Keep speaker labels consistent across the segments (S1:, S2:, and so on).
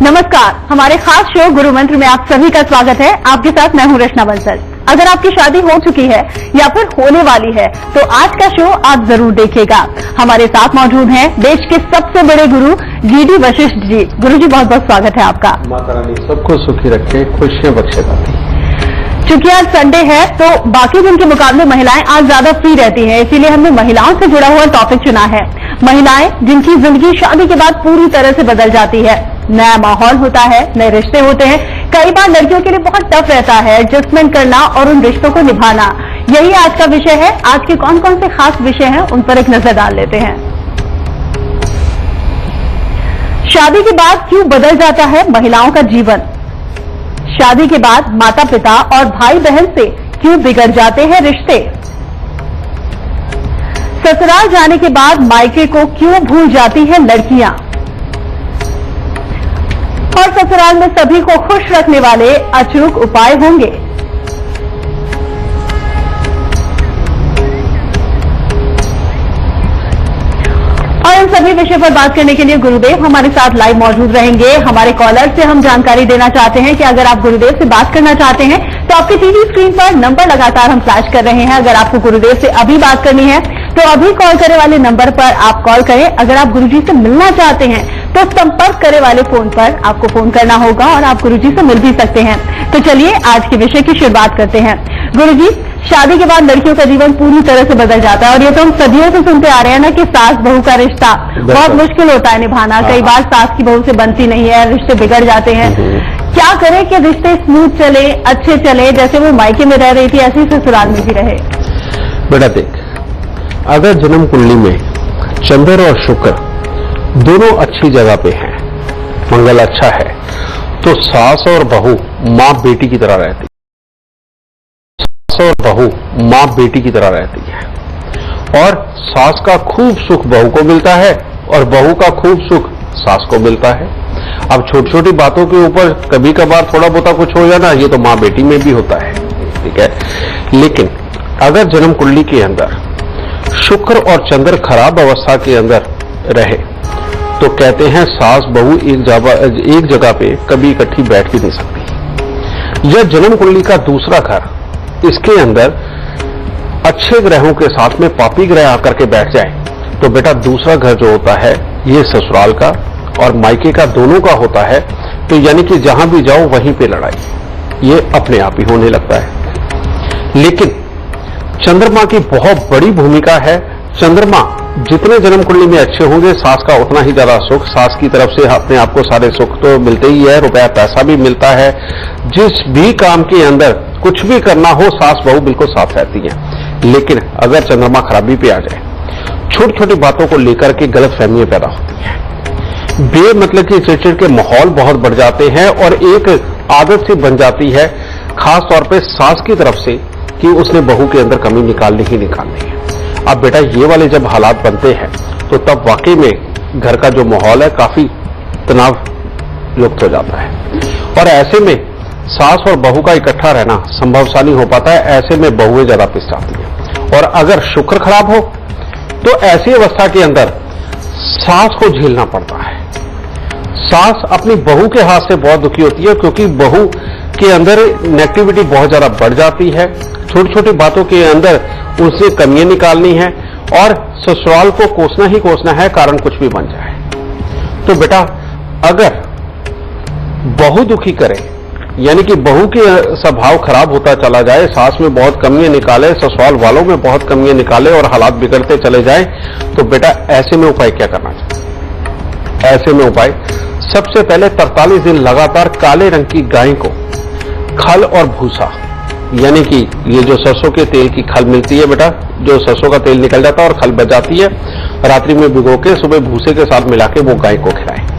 S1: नमस्कार, हमारे खास शो गुरु मंत्र में आप सभी का स्वागत है। आपके साथ मैं हूं रचना बंसल। अगर आपकी शादी हो चुकी है या फिर होने वाली है तो आज का शो आप जरूर देखिएगा। हमारे साथ मौजूद हैं देश के सबसे बड़े गुरु GD वशिष्ठ जी। गुरु जी, बहुत बहुत स्वागत है आपका।
S2: माता रानी सबको सुखी रखे, खुशियां बख्शेगा।
S1: चूंकि आज संडे है तो बाकी दिन के मुकाबले महिलाएं आज ज्यादा फ्री रहती हैं, इसीलिए हमने महिलाओं से जुड़ा हुआ टॉपिक चुना है। महिलाएं जिनकी जिंदगी शादी के बाद पूरी तरह से बदल जाती है, नया माहौल होता है, नए रिश्ते होते हैं। कई बार लड़कियों के लिए बहुत टफ रहता है एडजस्टमेंट करना और उन रिश्तों को निभाना। यही आज का विषय है। आज के कौन कौन से खास विषय हैं उन पर एक नजर डाल लेते हैं। शादी के बाद क्यों बदल जाता है महिलाओं का जीवन? शादी के बाद माता पिता और भाई बहन से क्यों बिगड़ जाते हैं रिश्ते? ससुराल जाने के बाद मायके को क्यों भूल जाती हैं लड़कियां? और ससुराल में सभी को खुश रखने वाले अचूक उपाय होंगे। और इन सभी विषय पर बात करने के लिए गुरुदेव हमारे साथ लाइव मौजूद रहेंगे। हमारे कॉलर से हम जानकारी देना चाहते हैं कि अगर आप गुरुदेव से बात करना चाहते हैं तो आपकी टीवी स्क्रीन पर नंबर लगातार हम फ्लैश कर रहे हैं। अगर आपको गुरुदेव से अभी बात करनी है तो अभी कॉल करने वाले नंबर पर आप कॉल करें। अगर आप गुरुजी से मिलना चाहते हैं तो संपर्क करे वाले फोन पर आपको फोन करना होगा और आप गुरुजी से मिल भी सकते हैं। तो चलिए आज के विषय की शुरुआत करते हैं। गुरुजी, शादी के बाद लड़कियों का जीवन पूरी तरह से बदल जाता है और ये तो हम सदियों से सुनते आ रहे हैं ना कि सास बहू का रिश्ता बहुत मुश्किल होता है निभाना। कई बार सास की बहू से बनती नहीं है, रिश्ते बिगड़ जाते हैं। क्या करें कि रिश्ते स्मूथ चले, अच्छे चले, जैसे वो मायके में रह रही थी ऐसे ही ससुराल में भी रहे?
S2: बेटा देख, अगर जन्म कुंडली में चंद्र और शुक्र दोनों अच्छी जगह पे हैं, मंगल अच्छा है, तो सास और बहू मां बेटी की तरह रहती है। सास और बहू मां बेटी की तरह रहती है और सास का खूब सुख बहू को मिलता है और बहू का खूब सुख सास को मिलता है। अब छोटी छोटी बातों के ऊपर कभी कभार थोड़ा बहुत कुछ हो जाना, ये तो मां बेटी में भी होता है, ठीक है। लेकिन अगर जन्म कुंडली के अंदर शुक्र और चंद्र खराब अवस्था के अंदर रहे तो कहते हैं सास बहू एक जगह पे कभी इकट्ठी बैठ भी नहीं सकती। यह जन्म कुंडली का दूसरा घर, इसके अंदर अच्छे ग्रहों के साथ में पापी ग्रह आकर के बैठ जाए तो बेटा दूसरा घर जो होता है ये ससुराल का और मायके का दोनों का होता है। तो यानी कि जहां भी जाओ वहीं पे लड़ाई, ये अपने आप ही होने लगता है। लेकिन चंद्रमा की बहुत बड़ी भूमिका है। चंद्रमा जितने जन्म कुंडली में अच्छे होंगे सास का उतना ही ज्यादा सुख, सास की तरफ से अपने आप को सारे सुख तो मिलते ही है, रुपया पैसा भी मिलता है। जिस भी काम के अंदर कुछ भी करना हो सास बहू बिल्कुल साथ रहती है। लेकिन अगर चंद्रमा खराबी पे आ जाए, छोटी छोटी बातों को लेकर के गलत फहमियां पैदा होती है, बेमतलब की चिड़चिड़ के माहौल बहुत बढ़ जाते हैं और एक आदत सी बन जाती है खास तौर पे सास की तरफ से कि उसने बहू के अंदर कमी निकालनी ही निकालनी है। अब बेटा ये वाले जब हालात बनते हैं तो तब वाकई में घर का जो माहौल है काफी तनाव युक्त हो जाता है और ऐसे में सास और बहू का इकट्ठा रहना संभव सा नहीं हो पाता है। ऐसे में बहुएं ज्यादा पिस जाती हैं और अगर शुक्र खराब हो तो ऐसी अवस्था के अंदर सास को झेलना पड़ता है। सास अपनी बहू के हाथ से बहुत दुखी होती है क्योंकि बहू के अंदर नेगेटिविटी बहुत ज्यादा बढ़ जाती है। छोटी छोटी बातों के अंदर उनसे कमियां निकालनी है और ससुराल को कोसना ही कोसना है, कारण कुछ भी बन जाए। तो बेटा अगर बहू दुखी करे यानी कि बहू के स्वभाव खराब होता चला जाए, सास में बहुत कमियां निकाले, ससुराल वालों में बहुत कमियां निकाले और हालात बिगड़ते चले जाए तो बेटा ऐसे में उपाय क्या करना चाहिए? ऐसे में उपाय सबसे पहले 43 दिन लगातार काले रंग की गाय को खल और भूसा, यानी कि ये जो सरसों के तेल की खल मिलती है बेटा, जो सरसों का तेल निकल जाता है और खल बच जाती है, रात्रि में भिगो के सुबह भूसे के साथ मिला के वो गाय को खिलाएं।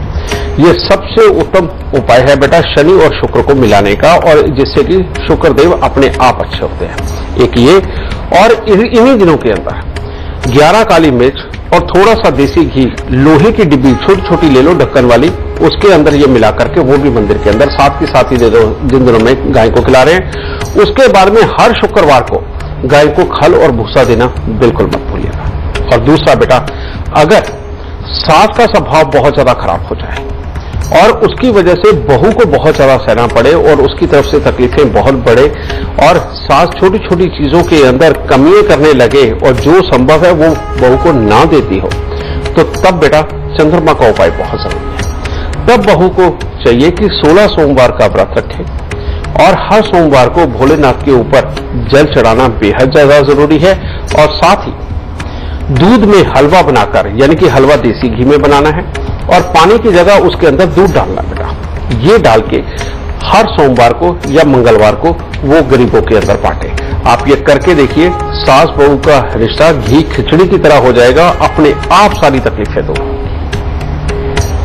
S2: ये सबसे उत्तम उपाय है बेटा शनि और शुक्र को मिलाने का, और जिससे कि शुक्र देव अपने आप अच्छे होते हैं। एक ये, और इन्हीं दिनों के अंदर 11 काली मिर्च और थोड़ा सा देसी घी, लोहे की डिब्बी छोटी छोटी ले लो ढक्कन वाली, उसके अंदर ये मिला करके वो भी मंदिर के अंदर साथ के साथ ही दे दो जिन दिनों में गाय को खिला रहे हैं। उसके बाद में हर शुक्रवार को गाय को खल और भूसा देना बिल्कुल मत भूलिएगा। और दूसरा बेटा, अगर सास का स्वभाव बहुत ज्यादा खराब हो जाए, और उसकी वजह से बहू को बहुत ज्यादा सहना पड़े और उसकी तरफ से तकलीफें बहुत बढ़े और सास छोटी छोटी चीजों के अंदर कमियां करने लगे और जो संभव है वो बहू को ना देती हो, तो तब बेटा चंद्रमा का उपाय बहुत जरूरी है। तब बहू को चाहिए कि 16 सोमवार का व्रत रखें और हर सोमवार को भोलेनाथ के ऊपर जल चढ़ाना बेहद ज्यादा जरूरी है। और साथ ही दूध में हलवा बनाकर, यानी कि हलवा देसी घी में बनाना है और पानी की जगह उसके अंदर दूध डालना बेटा। ये डाल के हर सोमवार को या मंगलवार को वो गरीबों के अंदर बांटे। आप ये करके देखिए, सास बहू का रिश्ता घी खिचड़ी की तरह हो जाएगा, अपने आप सारी तकलीफें दूर।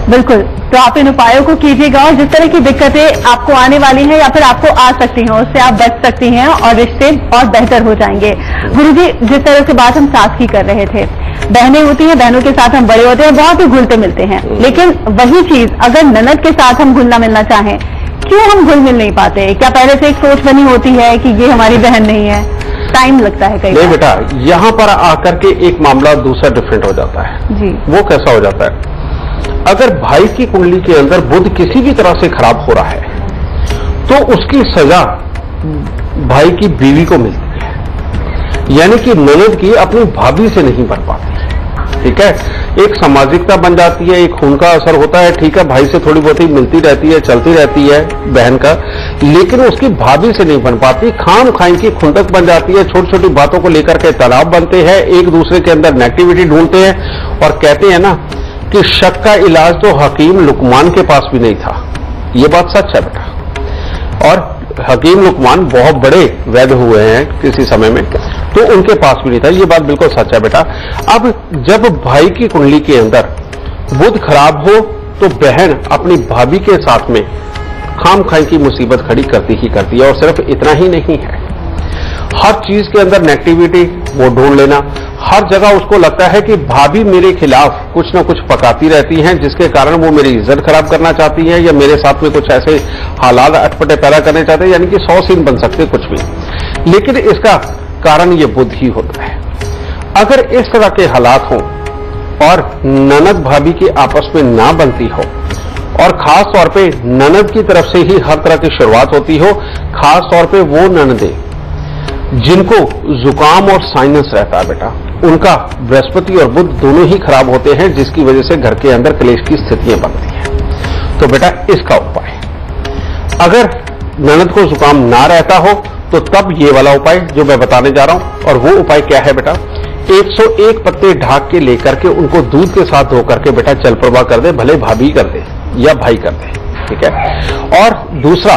S1: बिल्कुल, तो आप इन उपायों को कीजिएगा और जिस तरह की दिक्कतें आपको आने वाली हैं या फिर आपको आ सकती हैं, उससे आप बच सकती हैं और रिश्ते और बेहतर हो जाएंगे। गुरुजी, जिस तरह से बात हम सास की कर रहे थे, बहनें होती हैं, बहनों के साथ हम बड़े होते हैं, बहुत ही घुलते मिलते हैं, लेकिन वही चीज अगर ननद के साथ हम घुलना मिलना चाहें, क्यों हम घुल मिल नहीं पाते? क्या पहले से एक सोच बनी होती है कि ये हमारी बहन नहीं है? टाइम लगता है कई बार।
S2: नहीं बेटा, यहां पर आकर के एक मामला दूसरा डिफरेंट हो जाता है
S1: जी।
S2: वो कैसा हो जाता है, अगर भाई की कुंडली के अंदर बुध किसी भी तरह से खराब हो रहा है तो उसकी सजा भाई की बीवी को मिलती है, यानी कि ननद की अपनी भाभी से नहीं बन पाती। ठीक है, एक सामाजिकता बन जाती है, एक खून का असर होता है। ठीक है, भाई से थोड़ी बहुत ही मिलती रहती है, चलती रहती है बहन का, लेकिन उसकी भाभी से नहीं बन पाती। खाम खाई की खुंदक बन जाती है, छोटी छोटी बातों को लेकर के तनाव बनते हैं, एक दूसरे के अंदर नेगेटिविटी ढूंढते हैं और कहते हैं ना कि शक का इलाज तो हकीम लुकमान के पास भी नहीं था। ये बात सच है बेटा, और हकीम लुकमान बहुत बड़े वैद्य हुए हैं किसी समय में, तो उनके पास भी नहीं था। ये बात बिल्कुल सच है बेटा। अब जब भाई की कुंडली के अंदर बुध खराब हो तो बहन अपनी भाभी के साथ में खाम खाई की मुसीबत खड़ी करती ही करती है। और सिर्फ इतना ही नहीं है, हर चीज के अंदर नेगेटिविटी वो ढूंढ लेना, हर जगह उसको लगता है कि भाभी मेरे खिलाफ कुछ ना कुछ पकाती रहती हैं, जिसके कारण वो मेरी इज्जत खराब करना चाहती है या मेरे साथ में कुछ ऐसे हालात अटपटे पैदा करने चाहते हैं, यानी कि 100 सीन बन सकते कुछ भी। लेकिन इसका कारण ये बुध ही होता है। अगर इस तरह के हालात हों और ननद भाभी की आपस में ना बनती हो और खास तौर पे ननद की तरफ से ही हर तरह की शुरुआत होती हो, खास तौर पे वो ननदें जिनको जुकाम और साइनस रहता है बेटा, उनका बृहस्पति और बुध दोनों ही खराब होते हैं, जिसकी वजह से घर के अंदर क्लेश की स्थितियां बनती हैं। तो बेटा इसका उपाय, अगर ननद को जुकाम ना रहता हो तो तब ये वाला उपाय जो मैं बताने जा रहा हूं। और वो उपाय क्या है बेटा, 101 पत्ते ढाक के लेकर के उनको दूध के साथ धो करके बेटा जल प्रवाह कर दे, भले भाभी कर दे या भाई कर दे। ठीक है, और दूसरा,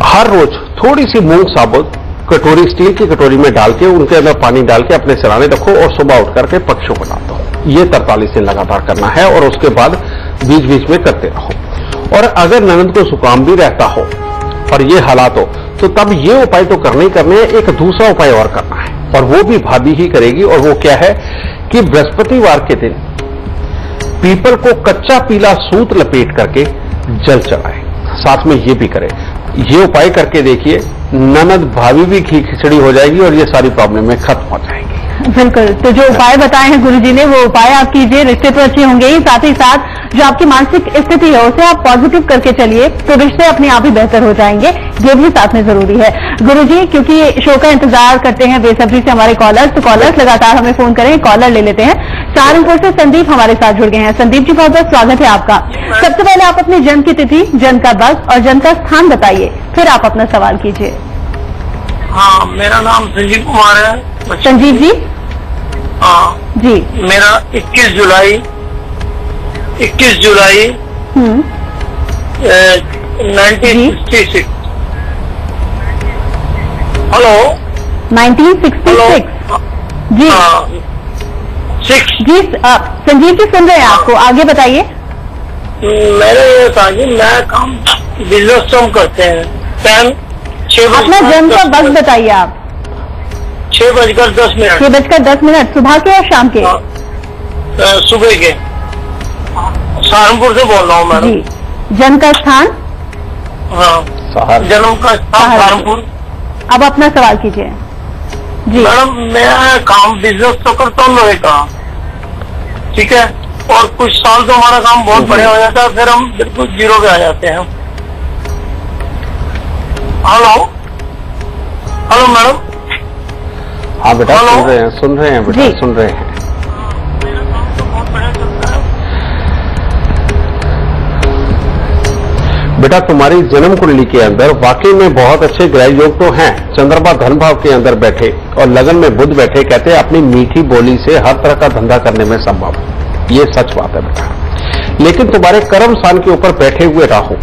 S2: हर रोज थोड़ी सी मूंग साबुत कटोरी, स्टील की कटोरी में डाल के उनके अंदर पानी डाल के अपने सिराने रखो और सुबह उठ करके पक्षियों को डाल दो। ये 43 दिन लगातार करना है और उसके बाद बीच बीच में करते रहो। और अगर ननद को जुकाम भी रहता हो और ये हालात हो तो तब ये उपाय तो करने ही करने हैं, एक दूसरा उपाय और करना है और वो भी भाभी ही करेगी। और वो क्या है कि बृहस्पतिवार के दिन पीपल को कच्चा पीला सूत लपेट करके जल चढ़ाए, साथ में ये भी करे। ये उपाय करके देखिए, ननद भाभी भी घी खिचड़ी हो जाएगी और ये सारी प्रॉब्लम खत्म हो जाएगी।
S1: बिल्कुल, तो जो उपाय बताए हैं गुरुजी ने, वो उपाय आप कीजिए, रिश्ते तो अच्छे होंगे ही, साथ ही साथ जो आपकी मानसिक स्थिति है उसे आप पॉजिटिव करके चलिए, तो रिश्ते अपने आप ही बेहतर हो जाएंगे। ये भी साथ में जरूरी है। गुरुजी, क्योंकि शो का इंतजार करते हैं बेसब्री से हमारे कॉलर्स, तो कॉलर्स लगातार हमें फोन करें, कॉलर ले लेते हैं। सहारनपुर से संदीप हमारे साथ जुड़ गए हैं। संदीप जी, बहुत बहुत स्वागत है आपका। सबसे पहले आप अपनी जन्म की तिथि, जन्म का वक्त और जन्म का स्थान बताइए, फिर आप अपना सवाल कीजिए।
S3: हाँ, मेरा नाम संजीव कुमार है।
S1: संजीव जी?
S3: हाँ
S1: जी।
S3: मेरा 21 जुलाई 1966। हेलो,
S1: 1966 जी।
S3: हाँ, 6।
S1: जी संजीव जी सुन रहे हैं आपको, आगे बताइए।
S3: मेरा ये था कि मैं काम बिजनेस कम करते हैं। टाइम 6
S1: अपना जन्म का वक्त बताइए आप।
S3: 6:10।
S1: 6:10, सुबह के और शाम के?
S3: सुबह के। सहारनपुर से बोल रहा हूँ मैडम।
S1: जी। जन्म का स्थान?
S3: हाँ, जन्म का स्थान सहारनपुर।
S1: अब अपना सवाल कीजिए। जी
S3: मैडम, मैं काम बिजनेस तो करता हूँ लोहे का, ठीक है, और कुछ साल तो हमारा काम बहुत बढ़िया हो जाता है, फिर हम बिल्कुल जीरो पे आ जाते हैं। Hello hello madam.
S2: हाँ बेटा,
S3: हेलो?
S2: सुन रहे हैं बेटा,
S1: जी।
S2: सुन रहे हैं।
S3: मेरा काम तो बहुत बढ़िया चलता है।
S2: बेटा, तुम्हारी जन्म कुंडली के अंदर वाकई में बहुत अच्छे ग्रह योग तो हैं। चंद्रमा धन भाव के अंदर बैठे और लगन में बुध बैठे, कहते हैं अपनी मीठी बोली से हर तरह का धंधा करने में संभव है। ये सच बात है बेटा। लेकिन तुम्हारे कर्म स्थान के ऊपर बैठे हुए राहु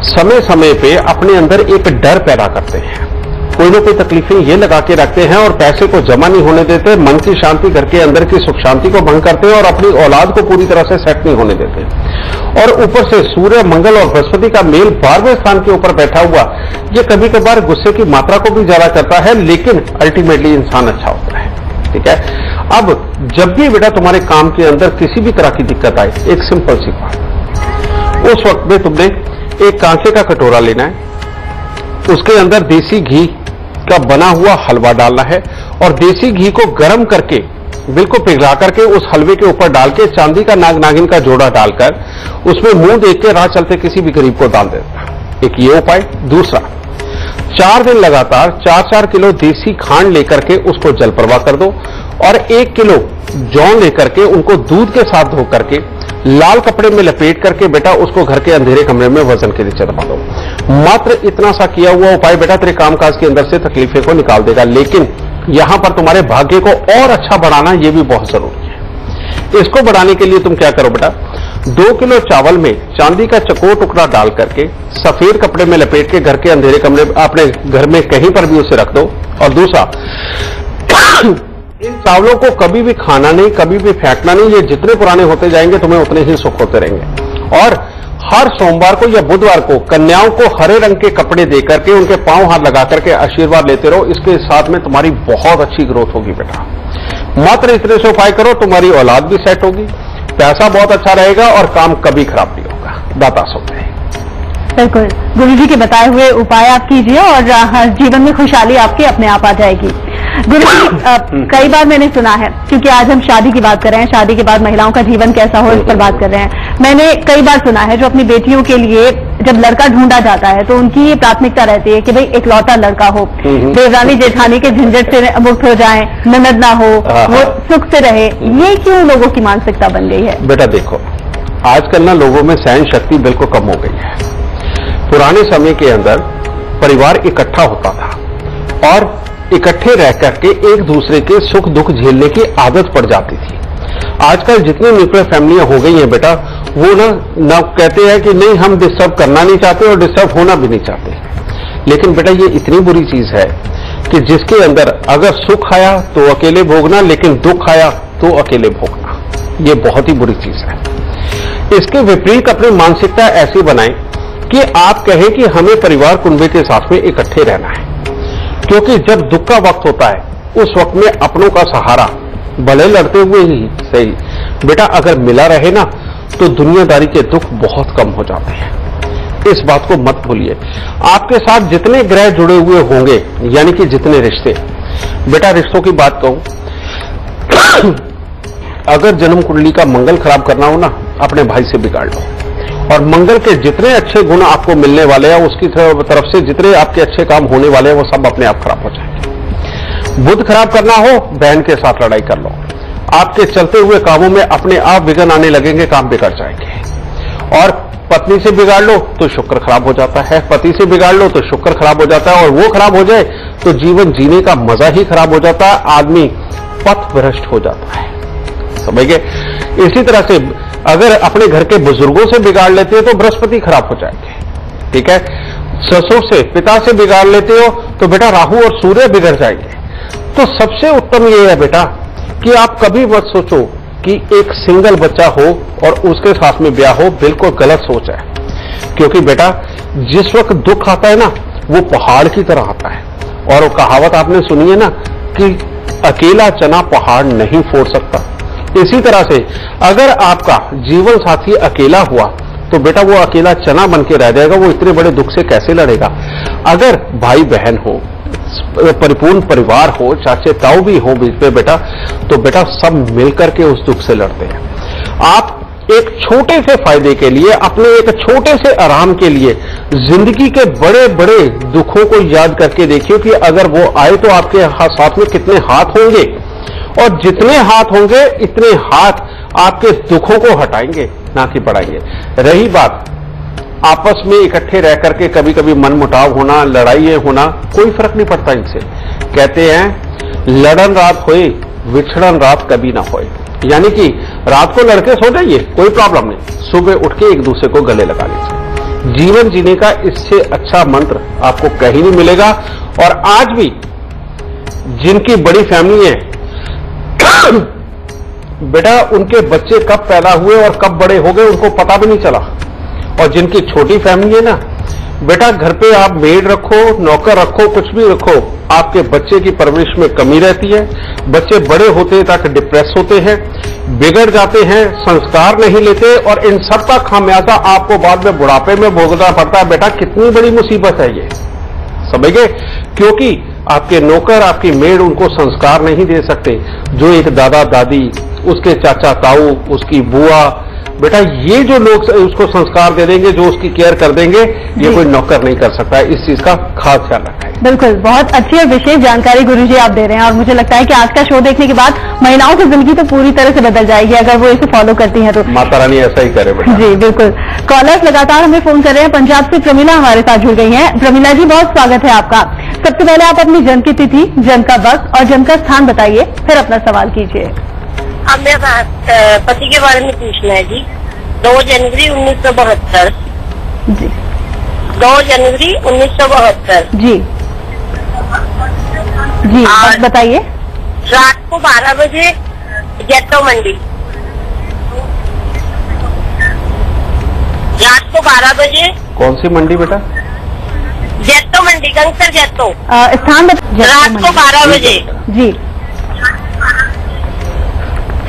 S2: समय समय पे अपने अंदर एक डर पैदा करते हैं, कोई ना कोई तकलीफें ये लगा के रखते हैं और पैसे को जमा नहीं होने देते, मन की शांति, घर के अंदर की सुख शांति को भंग करते हैं और अपनी औलाद को पूरी तरह से सेट नहीं होने देते। और ऊपर से सूर्य, मंगल और बृहस्पति का मेल 12वें स्थान के ऊपर बैठा हुआ, ये कभी कभार गुस्से की मात्रा को भी ज्यादा करता है, लेकिन अल्टीमेटली इंसान अच्छा होता है। ठीक है। अब जब भी बेटा तुम्हारे काम के अंदर किसी भी तरह की दिक्कत आए, एक सिंपल सी बात, उस वक्त में तुमने एक कांचे का कटोरा लेना है, उसके अंदर देसी घी का बना हुआ हलवा डालना है और देसी घी को गर्म करके बिल्कुल पिघला करके उस हलवे के ऊपर डाल के चांदी का नाग नागिन का जोड़ा डालकर उसमें मुंह देख के राह चलते किसी भी गरीब को डाल देना। एक ये उपाय। दूसरा, 4 दिन लगातार 4-4 किलो देसी खांड लेकर के उसको जल प्रवाह कर दो और 1 किलो जौ लेकर के उनको दूध के साथ धो करके लाल कपड़े में लपेट करके बेटा उसको घर के अंधेरे कमरे में वजन के नीचे दबा दो। मात्र इतना सा किया हुआ उपाय बेटा तेरे कामकाज के अंदर से तकलीफें को निकाल देगा। लेकिन यहां पर तुम्हारे भाग्य को और अच्छा बढ़ाना यह भी बहुत जरूरी है। इसको बढ़ाने के लिए तुम क्या करो बेटा, 2 किलो चावल में चांदी का चकोर टुकड़ा डाल करके सफेद कपड़े में लपेट के घर के अंधेरे कमरे अपने घर में कहीं पर भी उसे रख दो। और दूसरा, इन चावलों को कभी भी खाना नहीं, कभी भी फेंकना नहीं। ये जितने पुराने होते जाएंगे तुम्हें उतने ही सुख होते रहेंगे। और हर सोमवार को या बुधवार को कन्याओं को हरे रंग के कपड़े देकर के उनके पांव हाथ लगा करके आशीर्वाद लेते रहो। इसके साथ में तुम्हारी बहुत अच्छी ग्रोथ होगी बेटा। मात्र इतने से उपाय करो, तुम्हारी औलाद भी सेट होगी, पैसा बहुत अच्छा रहेगा और काम कभी खराब नहीं होगा। दाता सोते हैं।
S1: बिल्कुल, गुरुजी के बताए हुए उपाय आप कीजिए और जीवन में खुशहाली आपके अपने आप आ जाएगी। गुरुजी, कई बार मैंने सुना है, क्योंकि आज हम शादी की बात कर रहे हैं, शादी के बाद महिलाओं का जीवन कैसा हो इस पर बात कर रहे हैं। मैंने कई बार सुना है जो अपनी बेटियों के लिए जब लड़का ढूंढा जाता है तो उनकी ये प्राथमिकता रहती है कि भाई एक लौता लड़का हो, देवरानी जेठानी के झंझट से मुक्त हो जाए, ननद ना हो, वो सुख से रहे। ये क्यों लोगों की मानसिकता बन गई है?
S2: बेटा देखो, आजकल ना लोगों में सहन शक्ति बिल्कुल कम हो गई है। पुराने समय के अंदर परिवार इकट्ठा होता था और इकट्ठे रह करके एक दूसरे के सुख दुख झेलने की आदत पड़ जाती थी। आजकल जितनी न्यूक्लियर फैमिलियां हो गई हैं बेटा, वो ना कहते हैं कि नहीं हम डिस्टर्ब करना नहीं चाहते और डिस्टर्ब होना भी नहीं चाहते। लेकिन बेटा ये इतनी बुरी चीज है कि जिसके अंदर अगर सुख आया तो अकेले भोगना, लेकिन दुख आया तो अकेले भोगना, ये बहुत ही बुरी चीज है। इसके विपरीत अपनी मानसिकता ऐसी बनाएं कि आप कहें कि हमें परिवार कुनबे के साथ में इकट्ठे रहना है, क्योंकि जब दुख का वक्त होता है उस वक्त में अपनों का सहारा भले लड़ते हुए ही सही बेटा अगर मिला रहे ना तो दुनियादारी के दुख बहुत कम हो जाते हैं। इस बात को मत भूलिए। आपके साथ जितने ग्रह जुड़े हुए होंगे, यानी कि जितने रिश्ते, बेटा रिश्तों की बात कहूं अगर जन्म कुंडली का मंगल खराब करना हो ना, अपने भाई से बिगाड़ लो और मंगल के जितने अच्छे गुण आपको मिलने वाले हैं, उसकी तरफ से जितने आपके अच्छे काम होने वाले हैं, वो सब अपने आप खराब हो जाएंगे। बुध खराब करना हो, बहन के साथ लड़ाई कर लो, आपके चलते हुए कामों में अपने आप विघ्न आने लगेंगे, काम बिगड़ जाएंगे। और पत्नी से बिगाड़ लो तो शुक्र खराब हो जाता है, पति से बिगाड़ लो तो शुक्र खराब हो जाता है, और वो खराब हो जाए तो जीवन जीने का मजा ही खराब हो जाता है, आदमी पथ भ्रष्ट हो जाता है। समझ गए? इसी तरह से अगर अपने घर के बुजुर्गों से बिगाड़ लेते हो तो बृहस्पति खराब हो जाएंगे। ठीक है? ससुर से, पिता से बिगाड़ लेते हो तो बेटा राहु और सूर्य बिगड़ जाएंगे। तो सबसे उत्तम ये है बेटा कि आप कभी मत सोचो कि एक सिंगल बच्चा हो और उसके साथ में ब्याह हो, बिल्कुल गलत सोच है। क्योंकि बेटा जिस वक्त दुख आता है ना, वो पहाड़ की तरह आता है, और वो कहावत आपने सुनी है ना कि अकेला चना पहाड़ नहीं फोड़ सकता। इसी तरह से अगर आपका जीवन साथी अकेला हुआ तो बेटा वो अकेला चना बन के रह जाएगा, वो इतने बड़े दुख से कैसे लड़ेगा। अगर भाई बहन हो, परिपूर्ण परिवार हो, चाचे ताऊ भी हो बीच में बेटा, तो बेटा सब मिलकर के उस दुख से लड़ते हैं। आप एक छोटे से फायदे के लिए, अपने एक छोटे से आराम के लिए जिंदगी के बड़े बड़े दुखों को याद करके देखिए कि अगर वो आए तो आपके साथ में कितने हाथ होंगे, और जितने हाथ होंगे इतने हाथ आपके दुखों को हटाएंगे, ना कि बढ़ाएंगे। रही बात आपस में इकट्ठे रह करके कभी कभी मनमुटाव होना, लड़ाइयां होना, कोई फर्क नहीं पड़ता इनसे। कहते हैं लड़न रात होए, विछड़न रात कभी ना होए। यानी कि रात को लड़के सो जाइए, कोई प्रॉब्लम नहीं, सुबह उठ के एक दूसरे को गले लगा लीजिए। जीवन जीने का इससे अच्छा मंत्र आपको कहीं नहीं मिलेगा। और आज भी जिनकी बड़ी फैमिली है बेटा, उनके बच्चे कब पैदा हुए और कब बड़े हो गए उनको पता भी नहीं चला। और जिनकी छोटी फैमिली है ना बेटा, घर पे आप मेड रखो, नौकर रखो, कुछ भी रखो, आपके बच्चे की परवरिश में कमी रहती है। बच्चे बड़े होते तक डिप्रेस होते हैं, बिगड़ जाते हैं, संस्कार नहीं लेते, और इन सब का खामियाजा आपको बाद में बुढ़ापे में भोगना पड़ता है। बेटा कितनी बड़ी मुसीबत है ये, समझ गए? क्योंकि आपके नौकर, आपकी मेड उनको संस्कार नहीं दे सकते जो एक दादा दादी, उसके चाचा ताऊ, उसकी बुआ, बेटा ये जो लोग उसको संस्कार दे देंगे, जो उसकी केयर कर देंगे, ये कोई नौकर नहीं कर सकता है। इस चीज का खास ख्याल रखना है।
S1: बिल्कुल, बहुत अच्छी और विशेष जानकारी गुरुजी आप दे रहे हैं, और मुझे लगता है कि आज का शो देखने के बाद महिलाओं की जिंदगी तो पूरी तरह से बदल जाएगी अगर वो इसे फॉलो करती हैं तो।
S2: माता रानी ऐसा ही करे बेटा।
S1: जी बिल्कुल। कॉलर्स लगातार हमें फोन कर रहे हैं। पंजाब से प्रमिला हमारे साथ जुड़ गई हैं। प्रमिला जी, बहुत स्वागत है आपका। सबसे पहले आप अपनी जन्म की तिथि, जन्म का वक्त और जन्म का स्थान बताइए, फिर अपना सवाल कीजिए।
S3: अब मेरा पति के बारे में पूछना है जी। 2 जनवरी 1972।
S1: जी
S3: 2 जनवरी 1972।
S1: जी जी
S3: और-
S1: बताइए।
S3: रात को 12 बजे जैतो मंडी। रात को 12 बजे
S2: कौन सी मंडी बेटा?
S3: जैतो मंडी, गंगसर जैतो।
S1: स्थान
S3: रात को 12 बजे
S1: जी